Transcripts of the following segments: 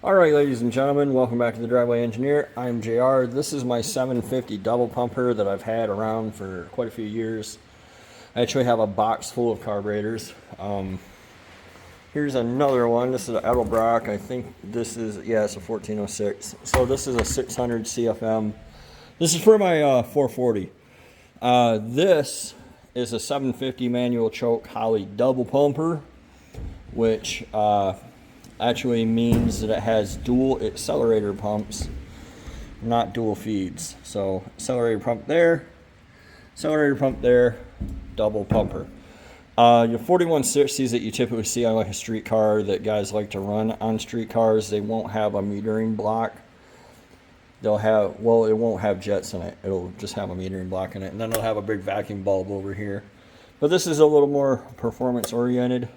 Alright, ladies and gentlemen, welcome back to the Driveway Engineer. I'm JR. This is my 750 double pumper that I've had around for quite a few years. I actually have a box full of carburetors. Here's another one. This is an Edelbrock. I think this is, yeah, it's a 1406. So this is a 600 CFM. This is for my 440. This is a 750 manual choke Holley Double pumper, which actually means that it has dual accelerator pumps, not dual feeds. So accelerator pump there, double pumper. Your 4160s that you typically see on like a street car that guys like to run on street cars, they won't have a metering block. They'll have, well, it won't have jets in it. It'll just have a metering block in it, and then it'll have a big vacuum bulb over here. But this is a little more performance oriented.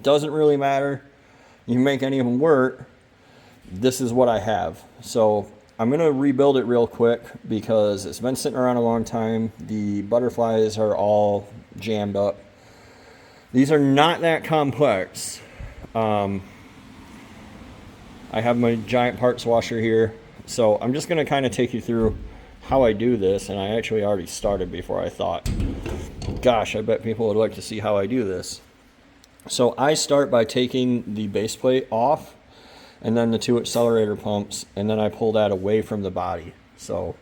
Doesn't really matter. You can make any of them work. This is what I have. So I'm going to rebuild it real quick because it's been sitting around a long time. The butterflies are all jammed up. These are not that complex. I have my giant parts washer here. So I'm just going to kind of take you through how I do this. And I actually already started before I thought, gosh, I bet people would like to see how I do this. So I start by taking the base plate off and then the two accelerator pumps, and then I pull that away from the body. So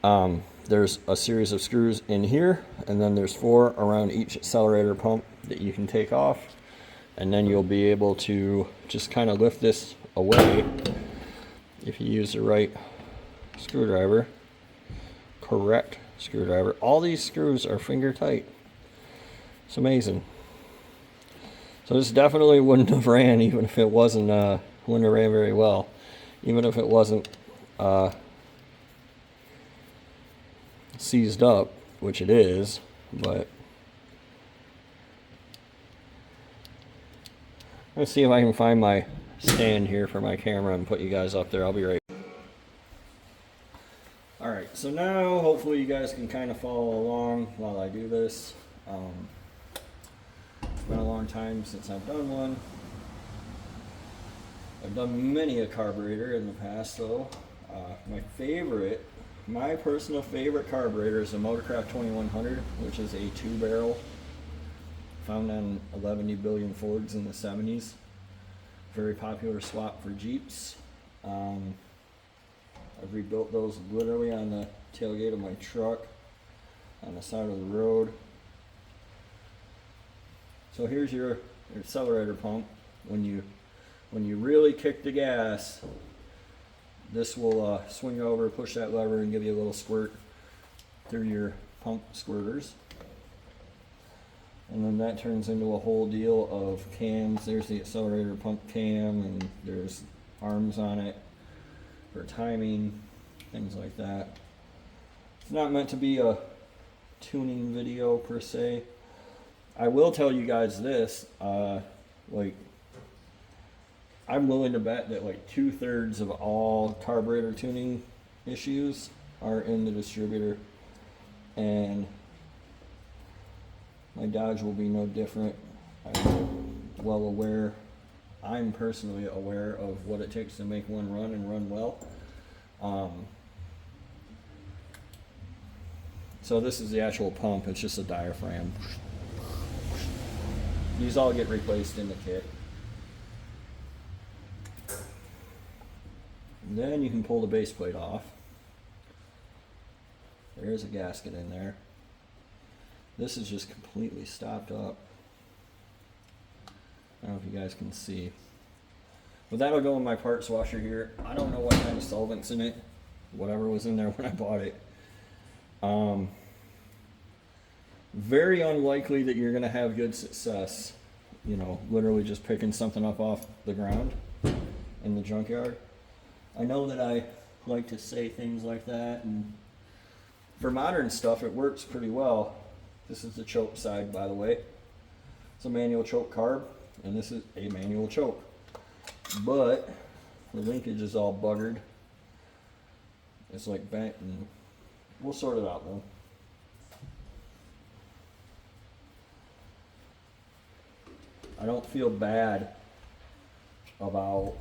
there's a series of screws in here, and then there's 4 around each accelerator pump that you can take off, and then you'll be able to just kind of lift this away if you use the right screwdriver, correct screwdriver. All these screws are finger tight. It's amazing. So this definitely wouldn't have ran even if it wasn't, wouldn't have ran very well. Even if it wasn't seized up, which it is, but let's see if I can find my stand here for my camera and put you guys up there. I'll be right back. Alright, so now hopefully you guys can kind of follow along while I do this. It's been a long time since I've done one. I've done many a carburetor in the past though. My personal favorite carburetor is the Motorcraft 2100, which is a 2-barrel found on 11 billion Fords in the 70s. Very popular swap for Jeeps. I've rebuilt those literally on the tailgate of my truck on the side of the road. So here's your accelerator pump. When you really kick the gas, this will swing over, push that lever, and give you a little squirt through your pump squirters. And then that turns into a whole deal of cams. There's the accelerator pump cam, and there's arms on it for timing, things like that. It's not meant to be a tuning video per se. I will tell you guys this, like, I'm willing to bet that like 2/3 of all carburetor tuning issues are in the distributor, and my Dodge will be no different. I'm personally aware of what it takes to make one run and run well. So this is the actual pump, it's just a diaphragm. These all get replaced in the kit. And then you can pull the base plate off. There's a gasket in there. This is just completely stopped up. I don't know if you guys can see. But that'll go in my parts washer here. I don't know what kind of solvent's in it. Whatever was in there when I bought it. Very unlikely that you're going to have good success, you know, literally just picking something up off the ground in the junkyard. I know that I like to say things like that, and for modern stuff it works pretty well. This is the choke side, by the way. It's a manual choke carb, and this is a manual choke. But the linkage is all buggered. It's like bent, and we'll sort it out though. I don't feel bad about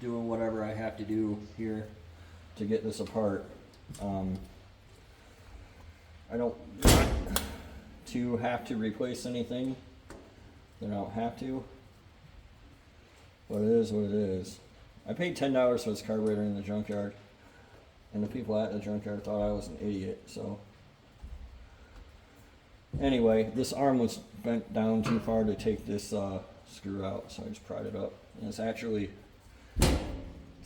doing whatever I have to do here to get this apart. I don't want to have to replace anything. I don't have to. But it is what it is. I paid $10 for this carburetor in the junkyard, and the people at the junkyard thought I was an idiot, so. Anyway, this arm was bent down too far to take this screw out, so I just pried it up. And it's actually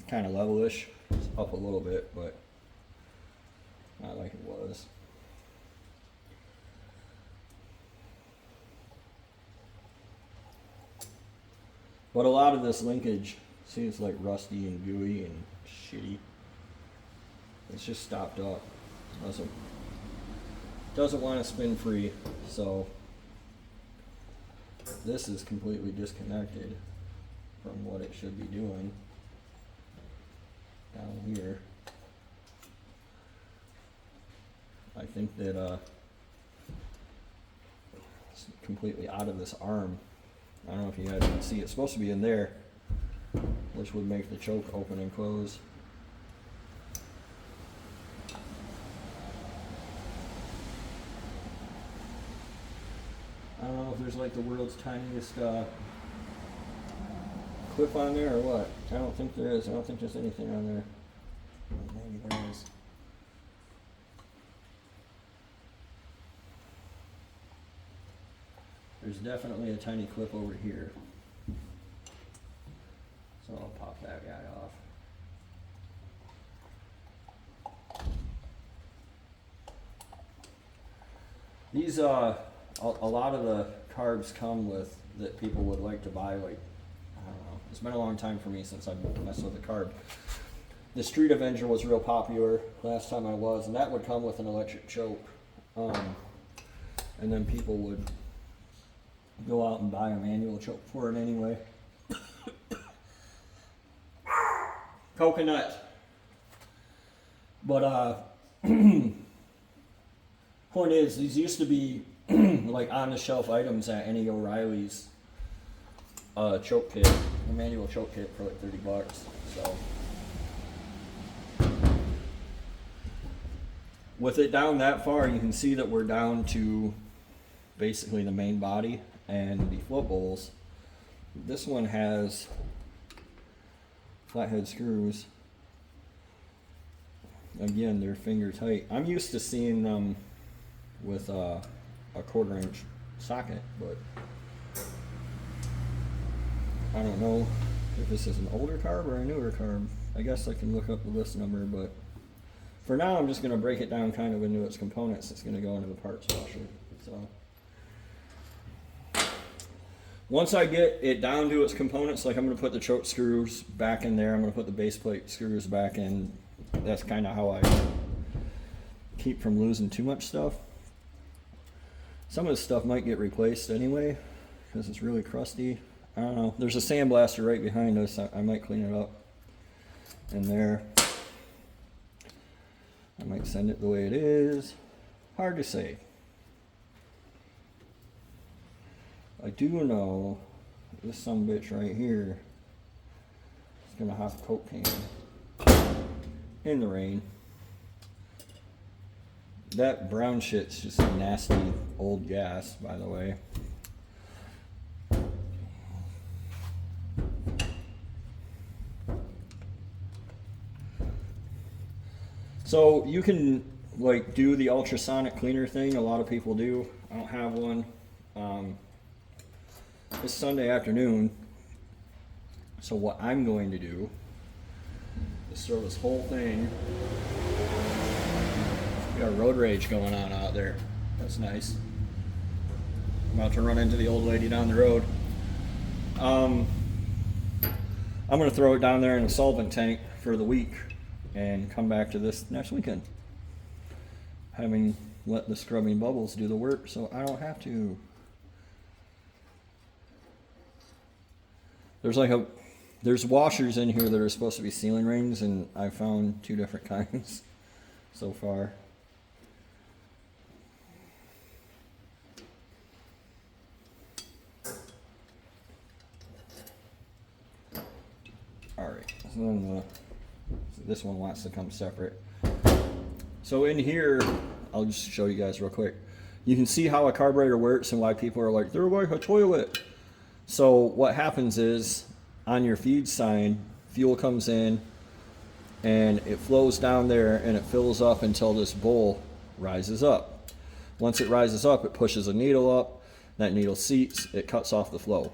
kind of levelish. It's up a little bit, but not like it was. But a lot of this linkage seems like rusty and gooey and shitty. It's just stopped up. Doesn't want to spin free, so this is completely disconnected from what it should be doing down here. I think that it's completely out of this arm. I don't know if you guys can see, it's supposed to be in there, which would make the choke open and close. I don't know if there's like the world's tiniest clip on there or what. I don't think there is. I don't think there's anything on there. Maybe there is. There's definitely a tiny clip over here. So I'll pop that guy off. These, a lot of the carbs come with, that people would like to buy, like, I don't know, it's been a long time for me since I've messed with the carb. The Street Avenger was real popular last time I was, and that would come with an electric choke. And then people would go out and buy a manual choke for it anyway. Coconut. But point is, these used to be like on the shelf items at any O'Reilly's choke kit, a manual choke kit for like $30. So with it down that far, you can see that we're down to basically the main body and the float bowls. This one has flathead screws. Again, they're finger tight. I'm used to seeing them with a 1/4 inch socket, but I don't know if this is an older carb or a newer carb. I guess I can look up the list number, but for now I'm just going to break it down kind of into its components. It's going to go into the parts washer. So once I get it down to its components, like I'm going to put the choke screws back in there, I'm going to put the base plate screws back in. That's kind of how I keep from losing too much stuff. Some of this stuff might get replaced anyway because it's really crusty. I don't know. There's a sandblaster right behind us. I might clean it up in there. I might send it the way it is. Hard to say. I do know this sumbitch right here is going to have a Coke can in the rain. That brown shit's just nasty old gas, by the way. So you can like do the ultrasonic cleaner thing. A lot of people do. I don't have one. It's Sunday afternoon, so what I'm going to do is throw this whole thing. We got road rage going on out there. That's nice. I'm about to run into the old lady down the road. I'm going to throw it down there in a solvent tank for the week and come back to this next weekend, having let the scrubbing bubbles do the work so I don't have to. There's washers in here that are supposed to be sealing rings, and I found 2 different kinds so far. Alright, then this one wants to come separate. So in here, I'll just show you guys real quick. You can see how a carburetor works and why people are like, they're like a toilet. So what happens is, on your feed sign, fuel comes in and it flows down there and it fills up until this bowl rises up. Once it rises up, it pushes a needle up. That needle seats, it cuts off the flow.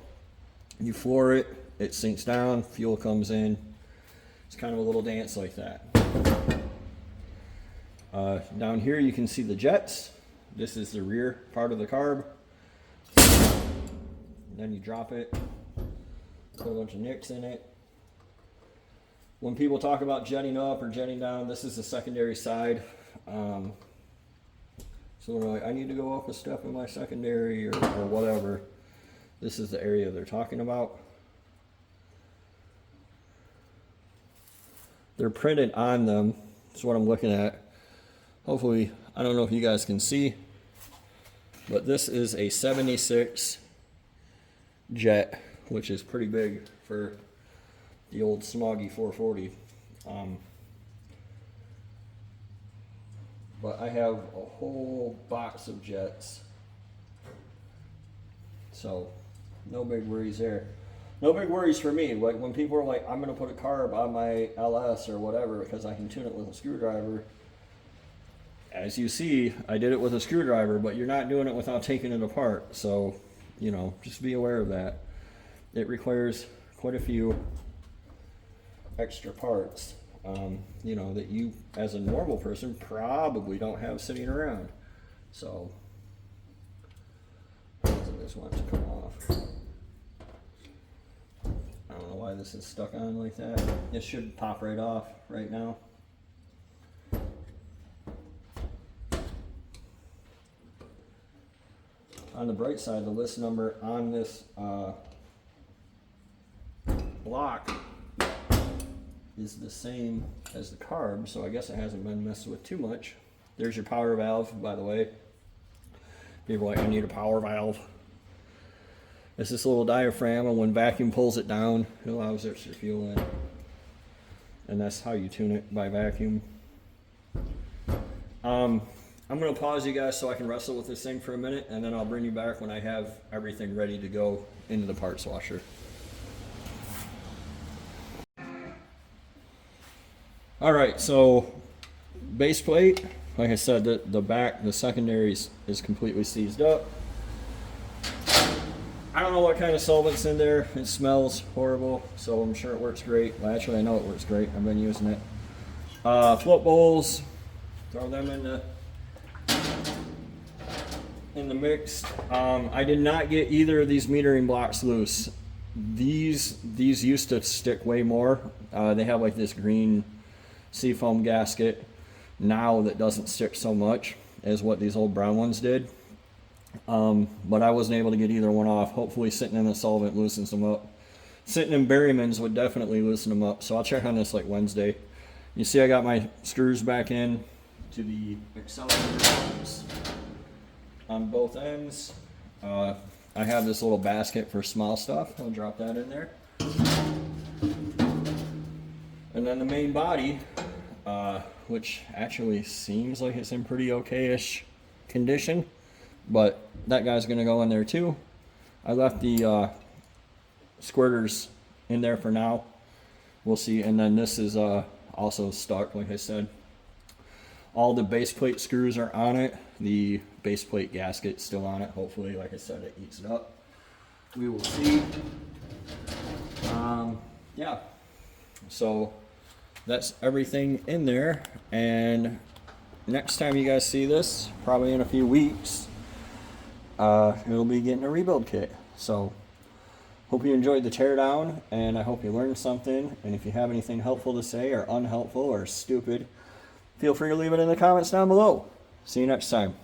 You floor it, it sinks down, fuel comes in. It's kind of a little dance like that. Down here you can see the jets. This is the rear part of the carb. And then you drop it, put a bunch of nicks in it. When people talk about jetting up or jetting down, this is the secondary side. So they're like, I need to go up a step in my secondary or whatever. This is the area they're talking about. They're printed on them. That's what I'm looking at. Hopefully, I don't know if you guys can see, but this is a 76 jet, which is pretty big for the old smoggy 440. But I have a whole box of jets, so no big worries there. No big worries for me. Like when people are like, I'm gonna put a carb on my LS or whatever because I can tune it with a screwdriver. As you see, I did it with a screwdriver, but you're not doing it without taking it apart. So, you know, just be aware of that. It requires quite a few extra parts, you know, that you as a normal person probably don't have sitting around. So this wants to come off. I don't know why this is stuck on like that. It should pop right off right now. On the bright side, the list number on this block is the same as the carb, so I guess it hasn't been messed with too much. There's your power valve, by the way. People are like, I need a power valve. It's this little diaphragm, and when vacuum pulls it down, it allows extra fuel in. And that's how you tune it, by vacuum. I'm going to pause you guys so I can wrestle with this thing for a minute, and then I'll bring you back when I have everything ready to go into the parts washer. Alright, so base plate, like I said, the back, the secondary is completely seized up. I don't know what kind of solvent's in there. It smells horrible, so I'm sure it works great. Well, actually, I know it works great. I've been using it. Float bowls, throw them in the mix. I did not get either of these metering blocks loose. These used to stick way more. They have like this green seafoam gasket now that doesn't stick so much as what these old brown ones did. But I wasn't able to get either one off. Hopefully sitting in the solvent loosens them up. Sitting in Berryman's would definitely loosen them up. So I'll check on this like Wednesday. You see I got my screws back in to the accelerator on both ends. I have this little basket for small stuff. I'll drop that in there. And then the main body, which actually seems like it's in pretty okay-ish condition, but that guy's gonna go in there too. I left the squirters in there for now. We'll see. And then this is also stuck, like I said. All the base plate screws are on it. The base plate gasket's still on it. Hopefully, like I said, it eats it up. We will see. Yeah. So that's everything in there. And next time you guys see this, probably in a few weeks, it'll be getting a rebuild kit. So hope you enjoyed the teardown, and I hope you learned something. And if you have anything helpful to say or unhelpful or stupid, feel free to leave it in the comments down below. See you next time.